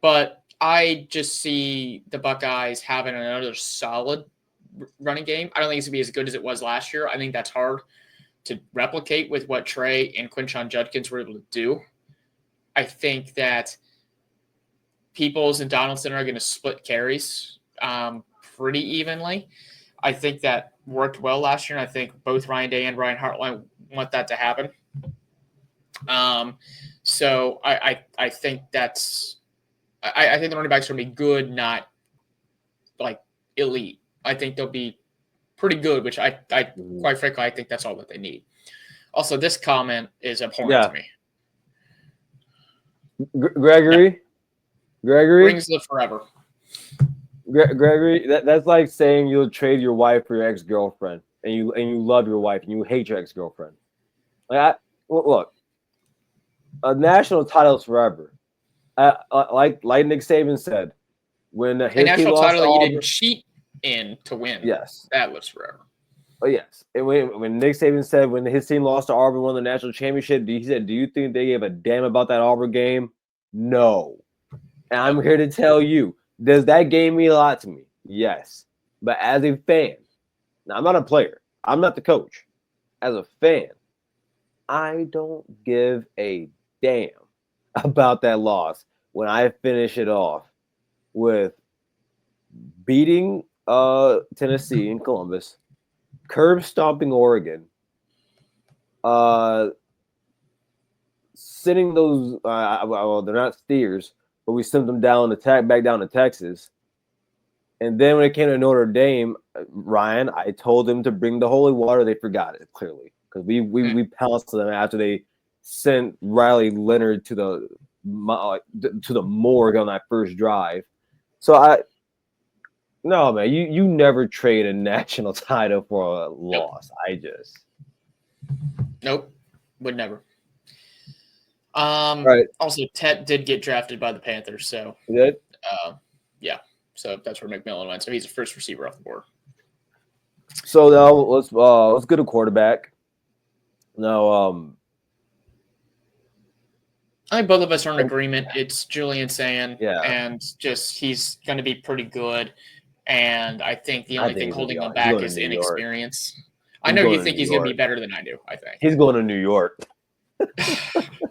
But I just see the Buckeyes having another solid running game. I don't think it's going to be as good as it was last year. I think that's hard to replicate with what Trey and Quinshon Judkins were able to do. I think that Peoples and Donaldson are going to split carries pretty evenly. I think that worked well last year, and I think both Ryan Day and Ryan Hartline want that to happen. So I think that's I think the running backs are going to be good, not like elite. I think they'll be pretty good, which I quite frankly, I think that's all that they need. Also, this comment is abhorrent to me. Gregory? Rings live forever. Gregory, that's like saying you'll trade your wife for your ex-girlfriend, and you love your wife and you hate your ex-girlfriend. Look, a national title is forever. Like Nick Saban said, when his a national team title lost that you didn't cheat in to win. Yes, that lives forever. Oh yes, and when Nick Saban said when his team lost to Auburn, won the national championship, he said, "Do you think they gave a damn about that Auburn game?" No, and I'm here to tell you, does that game mean a lot to me? Yes, but as a fan, now I'm not a player, I'm not the coach. As a fan, I don't give a damn about that loss when I finish it off with beating Tennessee and Columbus, curb stomping Oregon, sending those well, they're not steers, but we sent them back down to Texas. And then when it came to Notre Dame, Ryan, I told them to bring the holy water. They forgot it clearly because we pounced them after they sent Riley Leonard to the morgue on that first drive. So no, man, you never trade a national title for a loss. Nope, would never. Right. Also, Tet did get drafted by the Panthers, so he did. Yeah, so that's where McMillan went. So he's the first receiver off the board. So now let's get a quarterback. Now, I think both of us are in agreement. It's Julian Sand, yeah, and just he's going to be pretty good. And I think the only thing holding him back is inexperience. I know you think he's going to be better than I do. I think he's going to New York.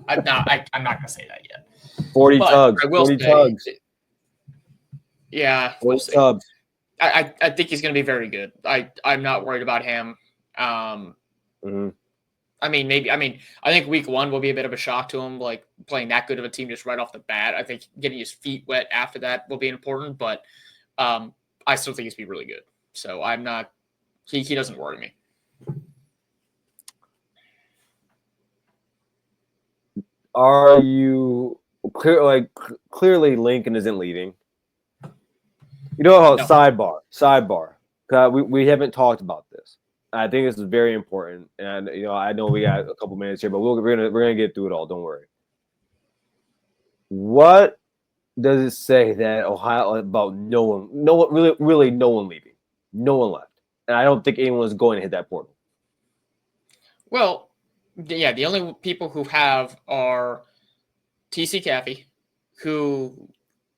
I'm not going to say that yet. 40 tugs. 40 tugs. Yeah, we'll see. Tubs. I think he's going to be very good. I'm not worried about him. I think week one will be a bit of a shock to him, like playing that good of a team just right off the bat. I think getting his feet wet after that will be important, but I still think he's going to be really good. So I'm not – he doesn't worry me. Are you clearly Lincoln isn't leaving? You know how sidebar. We haven't talked about this. I think this is very important, and I know we got a couple minutes here, but we're gonna get through it all. Don't worry. What does it say that Ohio about no one really no one leaving, no one left, and I don't think anyone is going to hit that portal. Well, yeah, the only people who have are TC Caffey, who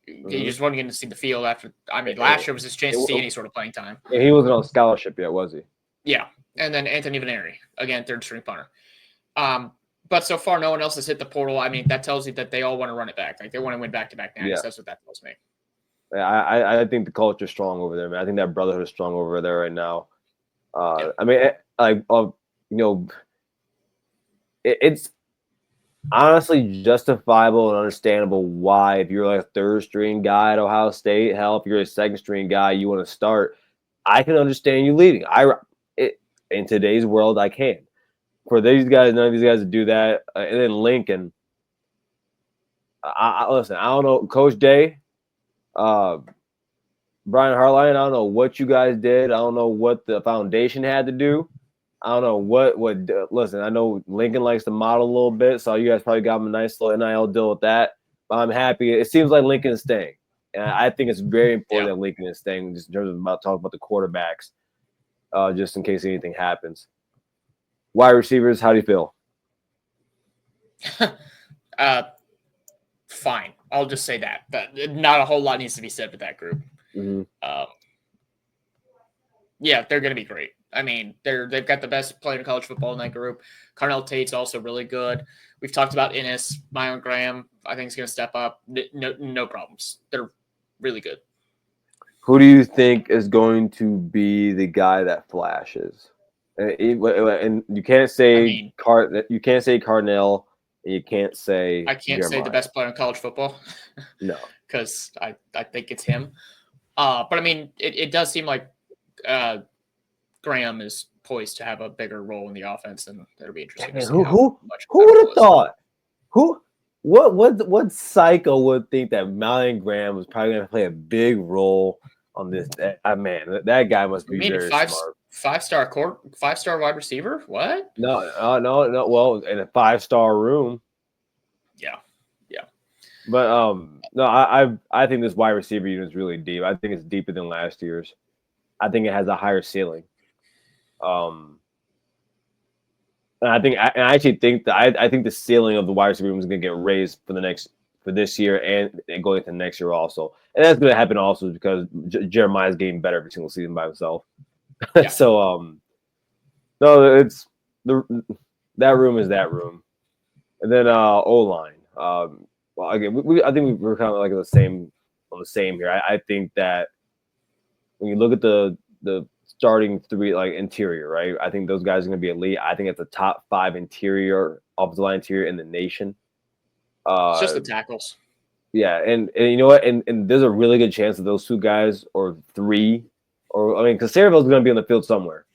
he just wasn't getting to see the field after. I mean, last year was his chance to see any sort of playing time. Yeah, he wasn't on scholarship yet, was he? Yeah, and then Anthony Vaneri, again, third string punter. But so far, no one else has hit the portal. I mean, that tells you that they all want to run it back. Like, they want to win back-to-back nights. Yeah. That's what that tells me. Yeah, I think the culture is strong over there, man. I think that brotherhood is strong over there right now. Yeah. I mean, it's honestly justifiable and understandable why, if you're like a third-string guy at Ohio State, hell, if you're a second-string guy, you want to start. I can understand you leaving. In today's world, I can. For these guys, none of these guys to do that. And then Lincoln, listen, I don't know, Coach Day, Brian Hartline, I don't know what you guys did. I don't know what the foundation had to do. I don't know what listen, I know Lincoln likes to model a little bit, so you guys probably got him a nice little NIL deal with that. But I'm happy. It seems like Lincoln is staying. And I think it's very important that Lincoln is staying, just in terms of talking about the quarterbacks, just in case anything happens. Wide receivers, how do you feel? Fine. I'll just say that. But not a whole lot needs to be said with that group. Mm-hmm. Yeah, they're going to be great. I mean, they've got the best player in college football in that group. Carnell Tate's also really good. We've talked about Ennis, Myron Graham. I think he's going to step up. No problems. They're really good. Who do you think is going to be the guy that flashes? And you can't say you can't say Carnell, and you can't say I can't Jeremiah. say the best player in college football. No, because I think it's him. But I mean, it does seem like Graham is poised to have a bigger role in the offense, and it'll be interesting to see who would have thought? What psycho would think that Malin Graham was probably going to play a big role on this? Man, that guy must be very smart. 5-star wide receiver? What? No. Well, in a 5-star room. Yeah. But no, I think this wide receiver unit is really deep. I think it's deeper than last year's. I think it has a higher ceiling. And I actually think that I think the ceiling of the wide receiver room is going to get raised for this year and going into next year also. And that's going to happen also because Jeremiah is getting better every single season by himself. Yeah. So no, it's that room is that room, and then O-line. Well, again, I think we're kind of like on the same here. I think that when you look at the starting three, like interior, right? I think those guys are going to be elite. I think it's the top 5 offensive line interior in the nation. It's just the tackles. Yeah, and you know what? And there's a really good chance that those 2 guys or 3, or I mean, because Cerebell's going to be on the field somewhere.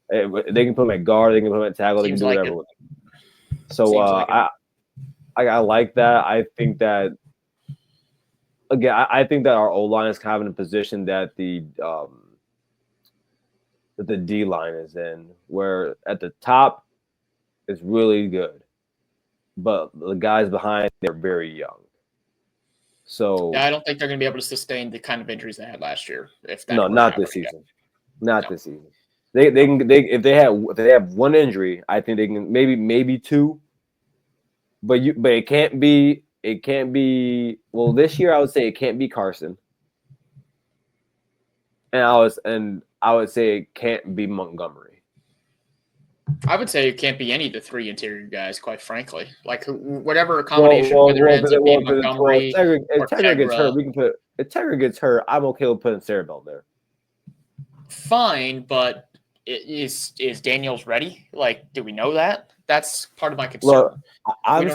They can put him at guard, they can put him at tackle, they can do whatever with him. So I like that. I think that again, I think that our O line is kind of in a position that the D line is in, where at the top is really good, but the guys behind they're very young. So yeah, I don't think they're going to be able to sustain the kind of injuries they had last year. Not this season. This season. They can if they have one injury, I think they can maybe 2. But it can't be well this year I would say it can't be Carson. And I would say it can't be Montgomery. I would say it can't be any of the 3 interior guys, quite frankly. Like whatever combination, whether it ends up being Montgomery or Tegra gets hurt, we can put if Tegra gets hurt, I'm okay with putting Cerebell there. Fine, but is Daniels ready? Like, do we know that? That's part of my concern. Look, I'm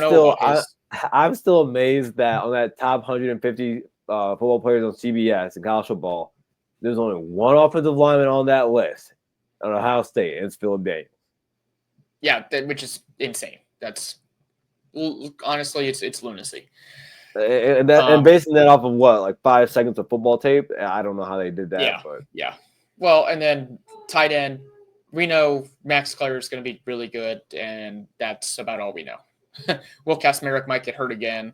still amazed that on that top 150 football players on CBS in college football, there's only one offensive lineman on that list on Ohio State, and it's Philip Daniels. Yeah, which is insane. That's honestly, it's lunacy. And basing that off of what, like 5 seconds of football tape? I don't know how they did that. Yeah, but yeah. Well, and then tight end, we know Max Clare is going to be really good, and that's about all we know. Will Kasmerick might get hurt again,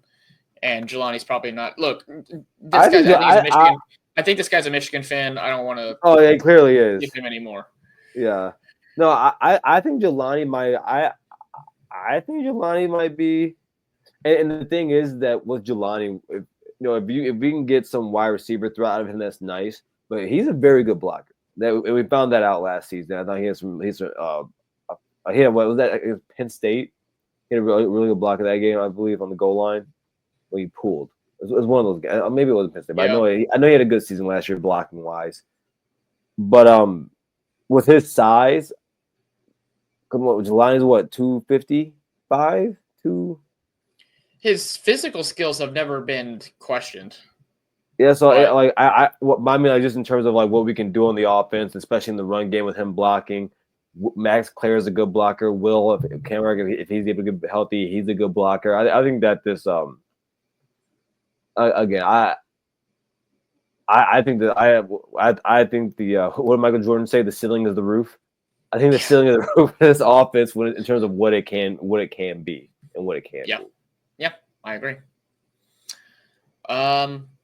and Jelani's probably not. Look, I think this guy's a Michigan fan. I don't want to. Oh, yeah, he clearly is. Give him anymore. Yeah. No, I think Jelani might. I think Jelani might be. And the thing is that with Jelani, if we can get some wide receiver throw out of him, that's nice. But he's a very good blocker. We found that out last season. I thought he had what was that? Penn State. He had a really good block of that game, I believe, on the goal line. Well, he pulled. It was one of those guys. Maybe it wasn't Penn State, but yeah. I know he had a good season last year blocking wise. But with his size, Jelani's what 255, 2. His physical skills have never been questioned. Yeah, so I mean, just in terms of like what we can do on the offense, especially in the run game with him blocking. Max Clare is a good blocker. Will, if he's able to get healthy, he's a good blocker. I think that this again, I think that I think the what did Michael Jordan say? The ceiling is the roof. I think the ceiling of the roof of this offense, in terms of what it can be and what it can. Yeah, be. Yeah, I agree.